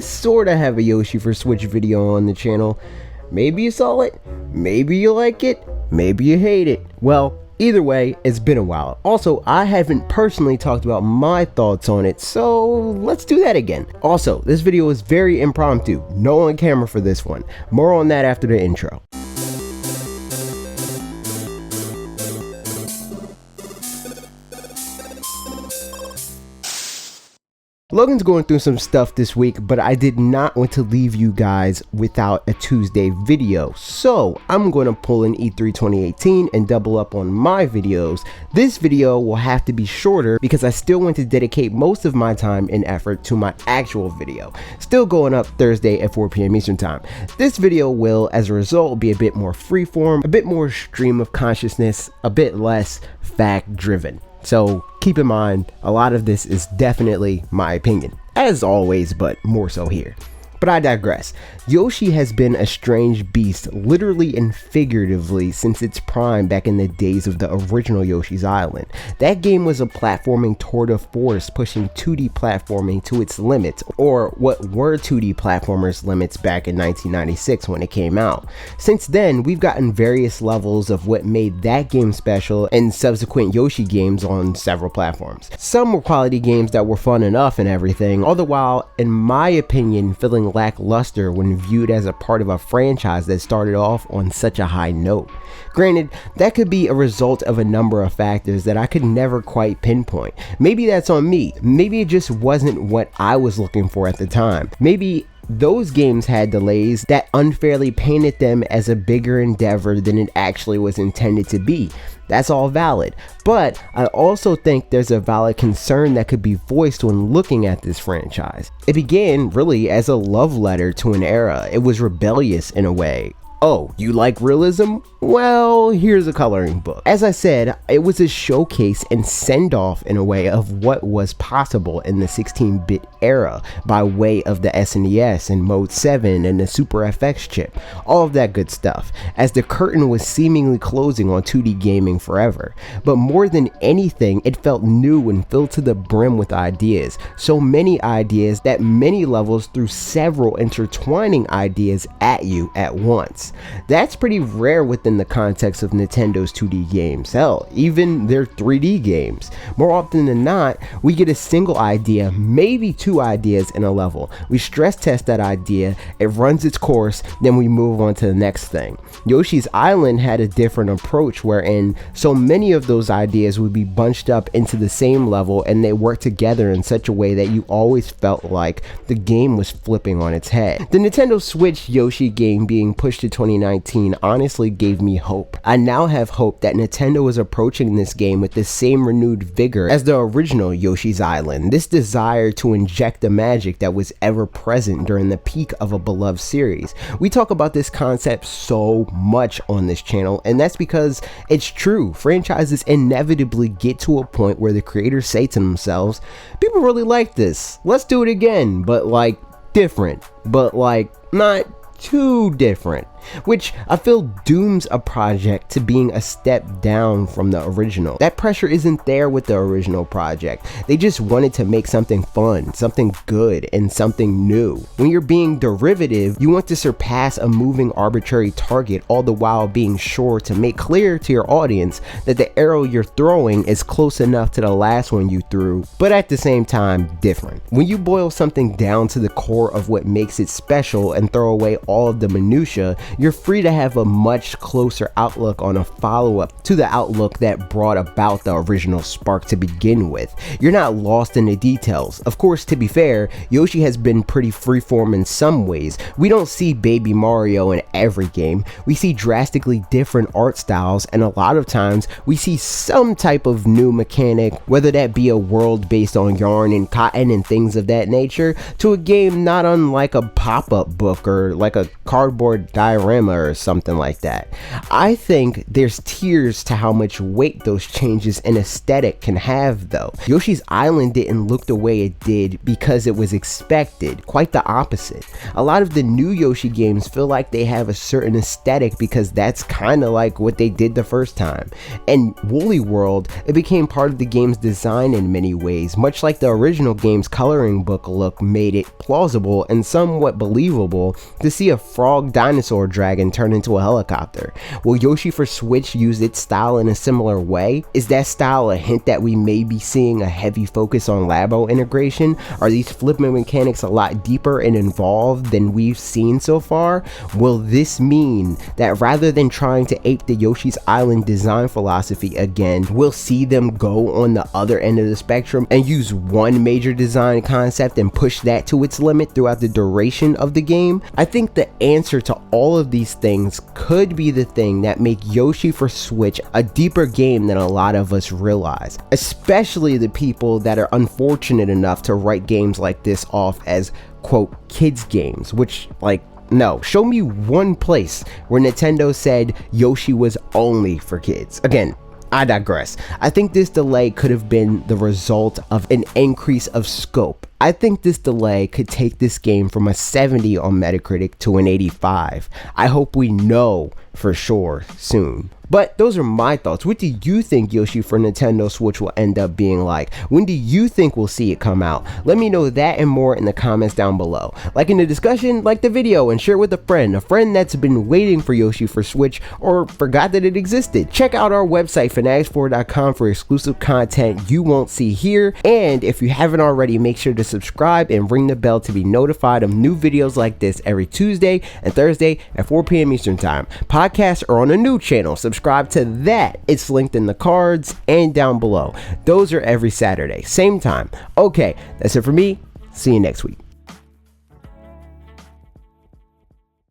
kinda sorta have a Yoshi for Switch video on the channel. Maybe you saw it, maybe you like it, maybe you hate it. Well, either way, it's been a while. Also, I haven't personally talked about my thoughts on it, so let's do that again. Also, this video is very impromptu, no on camera for this one. More on that after the intro. Logan's going through some stuff this week, but I did not want to leave you guys without a Tuesday video. So I'm going to pull in E3 2018 and double up on my videos. This video will have to be shorter because I still want to dedicate most of my time and effort to my actual video. Still going up Thursday at 4 p.m. Eastern time. This video will, as a result, be a bit more freeform, a bit more stream of consciousness, a bit less fact driven. So keep in mind, a lot of this is definitely my opinion, as always, but more so here. But I digress. Yoshi has been a strange beast, literally and figuratively, since its prime back in the days of the original Yoshi's Island. That game was a platforming tour de force, pushing 2D platforming to its limits, or what were 2D platformers' limits back in 1996 when it came out. Since then, we've gotten various levels of what made that game special and subsequent Yoshi games on several platforms. Some were quality games that were fun enough and everything, all the while, in my opinion, feeling lackluster when viewed as a part of a franchise that started off on such a high note. Granted, that could be a result of a number of factors that I could never quite pinpoint. Maybe that's on me. Maybe it just wasn't what I was looking for at the time. Maybe those games had delays that unfairly painted them as a bigger endeavor than it actually was intended to be. That's all valid, but I also think there's a valid concern that could be voiced when looking at this franchise. It began really as a love letter to an era. It was rebellious in a way. Oh, you like realism? Well, here's a coloring book. As I said, it was a showcase and send-off in a way of what was possible in the 16-bit era by way of the SNES and Mode 7 and the Super FX chip. All of that good stuff, as the curtain was seemingly closing on 2D gaming forever. But more than anything, it felt new and filled to the brim with ideas. So many ideas that many levels threw several intertwining ideas at you at once. That's pretty rare within the context of Nintendo's 2D games, hell, even their 3D games. More often than not, we get a single idea, maybe two ideas in a level. We stress test that idea, it runs its course, then we move on to the next thing. Yoshi's Island had a different approach wherein so many of those ideas would be bunched up into the same level and they worked together in such a way that you always felt like the game was flipping on its head. The Nintendo Switch Yoshi game being pushed to 2019 honestly gave me hope. I now have hope that Nintendo is approaching this game with the same renewed vigor as the original Yoshi's Island. This desire to inject the magic that was ever present during the peak of a beloved series. We talk about this concept so much on this channel, and that's because it's true. Franchises inevitably get to a point where the creators say to themselves, people really like this, let's do it again, but like different, but like not too different, which I feel dooms a project to being a step down from the original. That pressure isn't there with the original project. They just wanted to make something fun, something good, and something new. When you're being derivative, you want to surpass a moving arbitrary target, all the while being sure to make clear to your audience that the arrow you're throwing is close enough to the last one you threw, but at the same time different. When you boil something down to the core of what makes it special and throw away all of the minutia, you're free to have a much closer outlook on a follow-up to the outlook that brought about the original spark to begin with. You're not lost in the details. Of course, to be fair, Yoshi has been pretty freeform in some ways. We don't see Baby Mario in every game. We see drastically different art styles, and a lot of times we see some type of new mechanic, whether that be a world based on yarn and cotton and things of that nature, to a game not unlike a pop-up book or like a cardboard diorama or something like that. I think there's tiers to how much weight those changes in aesthetic can have though. Yoshi's Island didn't look the way it did because it was expected, quite the opposite. A lot of the new Yoshi games feel like they have a certain aesthetic because that's kind of like what they did the first time. And Woolly World, it became part of the game's design in many ways, much like the original game's coloring book look made it plausible and somewhat believable to see a frog dinosaur dragon turn into a helicopter. Will Yoshi for Switch use its style in a similar way? Is that style a hint that we may be seeing a heavy focus on Labo integration? Are these flipping mechanics a lot deeper and involved than we've seen so far? Will this mean that rather than trying to ape the Yoshi's Island design philosophy again, we'll see them go on the other end of the spectrum and use one major design concept and push that to its limit throughout the duration of the game? I think the answer to all of these things could be the thing that make Yoshi for Switch a deeper game than a lot of us realize, especially the people that are unfortunate enough to write games like this off as quote kids games, which like, no, show me one place where Nintendo said Yoshi was only for kids. Again, I digress. I think this delay could have been the result of an increase of scope. I think this delay could take this game from a 70 on Metacritic to an 85. I hope we know for sure soon. But those are my thoughts. What do you think Yoshi for Nintendo Switch will end up being like? When do you think we'll see it come out? Let me know that and more in the comments down below. Like in the discussion, like the video and share it with a friend that's been waiting for Yoshi for Switch or forgot that it existed. Check out our website fanatixfour.com for exclusive content you won't see here. And if you haven't already, make sure to subscribe and ring the bell to be notified of new videos like this every Tuesday and Thursday at 4 p.m. Eastern Time. Podcasts are on a new channel. Subscribe to that. It's linked in the cards and down below. Those are every Saturday, same time. Okay, that's it for me. See you next week.